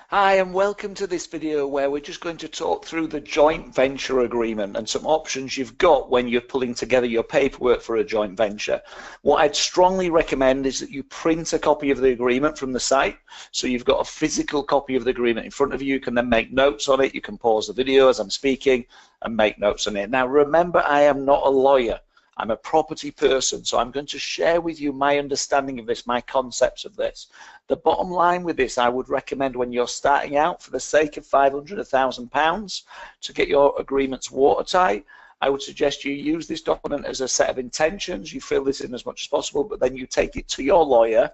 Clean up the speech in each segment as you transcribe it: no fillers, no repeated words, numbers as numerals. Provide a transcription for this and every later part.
Hi and welcome to this video where we're just going to talk through the joint venture agreement and some options you've got when you're pulling together your paperwork for a joint venture. What I'd strongly recommend is that you print a copy of the agreement from the site, so you've got a physical copy of the agreement in front of you. You can then make notes on it. You can pause the video as I'm speaking and make notes on it. Now remember, I am not a lawyer. I'm a property person, so I'm going to share with you my understanding of this, my concepts of this. The bottom line with this, I would recommend when you're starting out, for the sake of £500, £1,000, to get your agreements watertight, I would suggest you use this document as a set of intentions. You fill this in as much as possible, but then you take it to your lawyer,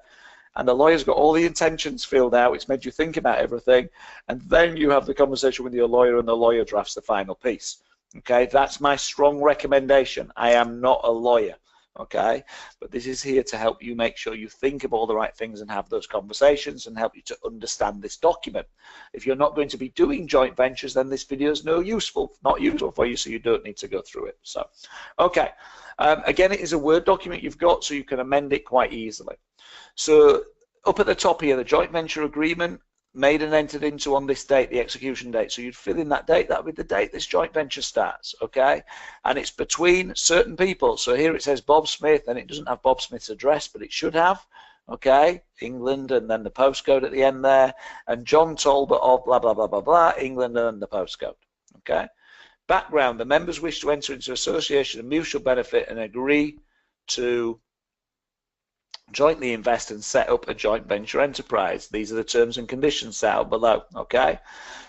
and the lawyer's got all the intentions filled out. It's made you think about everything, and then you have the conversation with your lawyer, and the lawyer drafts the final piece. Okay, that's my strong recommendation. I am not a lawyer, okay, but this is here to help you make sure you think of all the right things and have those conversations and help you to understand this document. If you're not going to be doing joint ventures, then this video is not useful for you, so you don't need to go through it. So, okay, again, it is a Word document you've got, so you can amend it quite easily. So up at the top here, the joint venture agreement, made and entered into on this date, the execution date. So you'd fill in that date, that would be the date this joint venture starts, okay? And it's between certain people. So here it says Bob Smith, and it doesn't have Bob Smith's address, but it should have, okay? England, and then the postcode at the end there, and John Talbot of blah, blah, blah, blah, blah, England, and the postcode, okay? Background, the members wish to enter into association of mutual benefit and agree to jointly invest and set up a joint venture enterprise. These are the terms and conditions set out below, okay?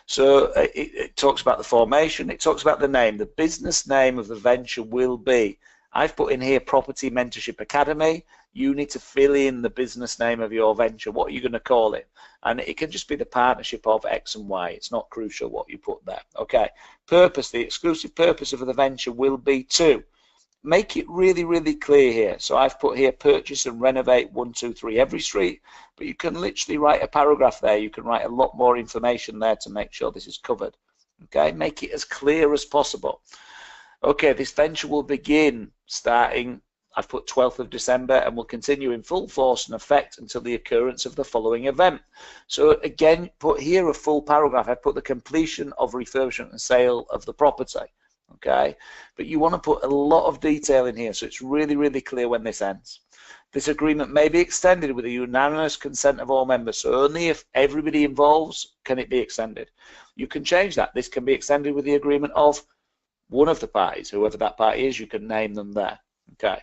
So it talks about the formation, it talks about the name. The business name of the venture will be, I've put in here Property Mentorship Academy. You need to fill in the business name of your venture. What are you going to call it? And it can just be the partnership of X and Y. It's not crucial what you put there, okay? Purpose, the exclusive purpose of the venture will be to make it really, really clear here. So I've put here purchase and renovate 1, 2, 3 Every Street, but you can literally write a paragraph there. You can write a lot more information there to make sure this is covered. Okay, make it as clear as possible. Okay, this venture will begin starting, I've put 12th of December, and will continue in full force and effect until the occurrence of the following event. So again, put here a full paragraph. I've put the completion of refurbishment and sale of the property. Okay, but you want to put a lot of detail in here so it's really, really clear when this ends. This agreement may be extended with the unanimous consent of all members, so only if everybody involves can it be extended. You can change that. This can be extended with the agreement of one of the parties, whoever that party is. You can name them there. Okay,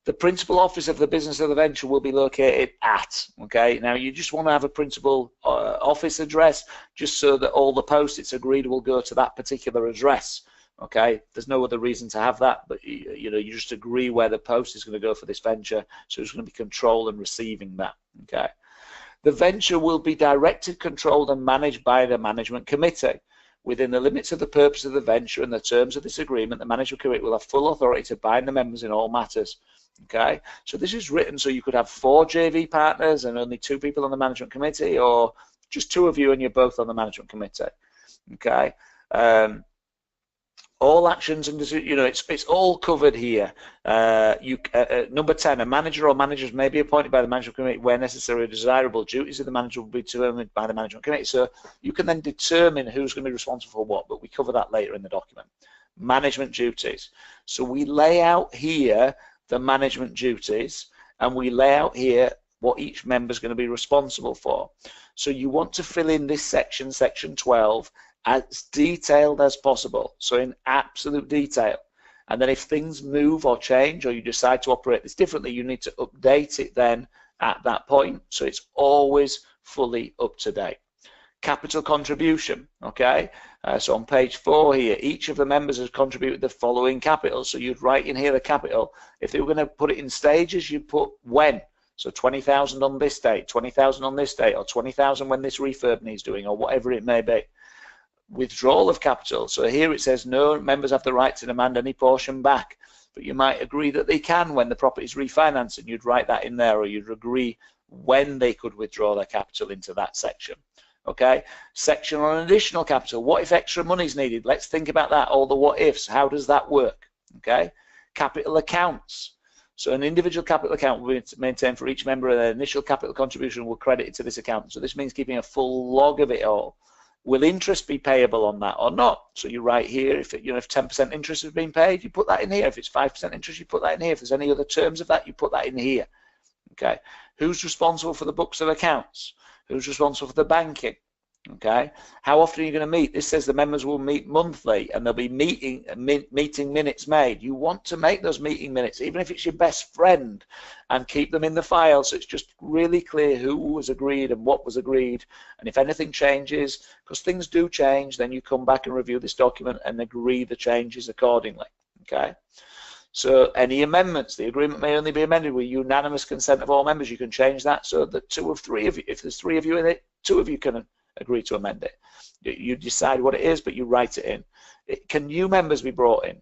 the principal office of the business of the venture will be located at, okay, now you just want to have a principal office address just so that all the posts it's agreed will go to that particular address. Okay, there's no other reason to have that, but you know, you just agree where the post is going to go for this venture, so it's going to be control and receiving that. Okay, the venture will be directed, controlled, and managed by the management committee. Within the limits of the purpose of the venture and the terms of this agreement, the management committee will have full authority to bind the members in all matters. Okay, so this is written so you could have 4 JV partners and only 2 people on the management committee, or just 2 of you and you're both on the management committee. Okay. All actions and, you know, it's all covered here. Number 10, a manager or managers may be appointed by the management committee where necessary or desirable. Duties of the manager will be determined by the management committee. So you can then determine who's going to be responsible for what, but we cover that later in the document. Management duties. So we lay out here the management duties, and we lay out here what each member is going to be responsible for. So you want to fill in this section, section 12, as detailed as possible, so in absolute detail. And then if things move or change, or you decide to operate this differently, you need to update it then at that point, so it's always fully up to date. Capital contribution, okay, so on page 4 here, each of the members has contributed the following capital. So you'd write in here the capital. If they were going to put it in stages, you'd put when. So 20,000 on this date, 20,000 on this date, or 20,000 when this refurb needs doing, or whatever it may be. Withdrawal of capital. So here it says no members have the right to demand any portion back, but you might agree that they can when the property is refinanced, and you'd write that in there, or you'd agree when they could withdraw their capital into that section. Okay, section on additional capital. What if extra money is needed? Let's think about that, all the what ifs. How does that work? Okay, capital accounts. So an individual capital account will be maintained for each member, and their initial capital contribution will credit it to this account. So this means keeping a full log of it all. Will interest be payable on that or not? So you write here, if 10% interest has been paid, you put that in here. If it's 5% interest, you put that in here. If there's any other terms of that, you put that in here. Okay. Who's responsible for the books of accounts? Who's responsible for the banking? Okay. How often are you going to meet? This says the members will meet monthly, and there'll be meeting minutes made. You want to make those meeting minutes, even if it's your best friend, and keep them in the file so it's just really clear who was agreed and what was agreed. And if anything changes, because things do change, then you come back and review this document and agree the changes accordingly. Okay. So any amendments, the agreement may only be amended with unanimous consent of all members. You can change that so that 2 of 3 of you, if there's 3 of you in it, 2 of you can agree to amend it. You decide what it is, but you write it in. Can new members be brought in?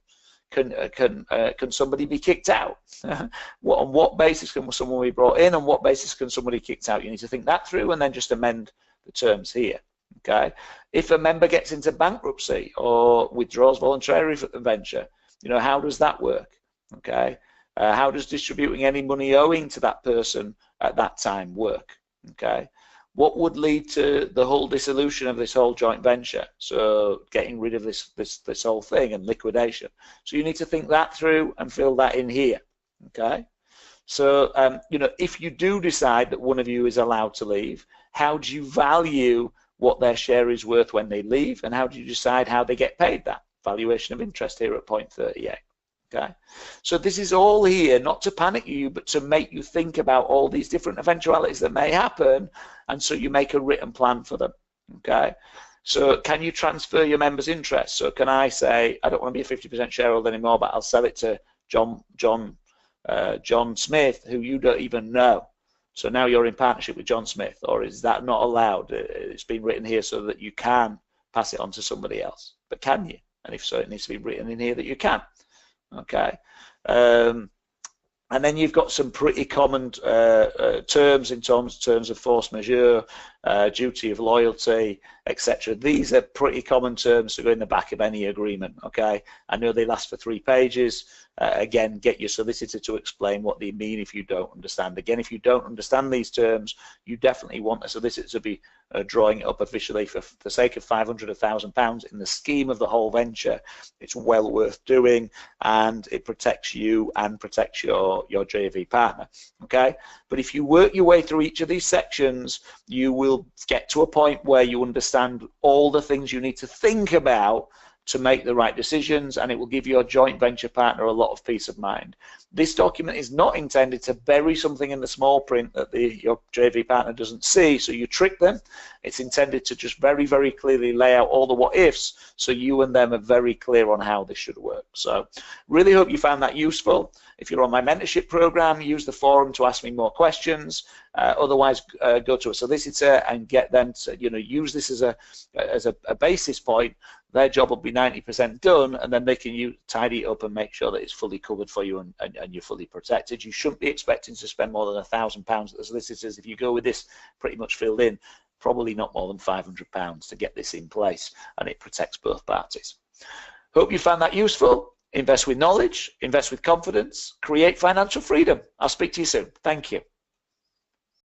Can somebody be kicked out? On what basis can someone be brought in? On what basis can somebody kicked out? You need to think that through and then just amend the terms here. Okay. If a member gets into bankruptcy or withdraws voluntarily from the venture, how does that work? Okay. How does distributing any money owing to that person at that time work? Okay. What would lead to the whole dissolution of this whole joint venture? So getting rid of this whole thing and liquidation. So you need to think that through and fill that in here. Okay. So if you do decide that one of you is allowed to leave, how do you value what their share is worth when they leave, and how do you decide how they get paid that? Valuation of interest here at point 38. Okay, so this is all here not to panic you, but to make you think about all these different eventualities that may happen, and so you make a written plan for them. Okay, so can you transfer your members' interest? So can I say, I don't want to be a 50% shareholder anymore, but I'll sell it to John Smith, who you don't even know. So now you're in partnership with John Smith, or is that not allowed? It's been written here so that you can pass it on to somebody else, but can you? And if so, it needs to be written in here that you can. Okay, and then you've got some pretty common terms in terms of force majeure, duty of loyalty, etc. These are pretty common terms to go in the back of any agreement. Okay, I know they last for 3 pages. Again, get your solicitor to explain what they mean if you don't understand. Again, if you don't understand these terms, you definitely want a solicitor to be drawing it up officially for the sake of £500 or £1,000 in the scheme of the whole venture. It's well worth doing, and it protects you and protects your JV partner. Okay, but if you work your way through each of these sections, you will get to a point where you understand all the things you need to think about to make the right decisions, and it will give your joint venture partner a lot of peace of mind. This document is not intended to bury something in the small print that your JV partner doesn't see, so you trick them. It's intended to just very, very clearly lay out all the what-ifs, so you and them are very clear on how this should work. So really hope you found that useful. If you're on my mentorship program, use the forum to ask me more questions. Otherwise, go to a solicitor and get them to use this as a basis point. Their job will be 90% done, and then they can tidy it up and make sure that it's fully covered for you and you're fully protected. You shouldn't be expecting to spend more than £1,000 at the solicitors. If you go with this pretty much filled in, probably not more than £500 to get this in place, and it protects both parties. Hope you found that useful. Invest with knowledge, invest with confidence, create financial freedom. I'll speak to you soon. Thank you.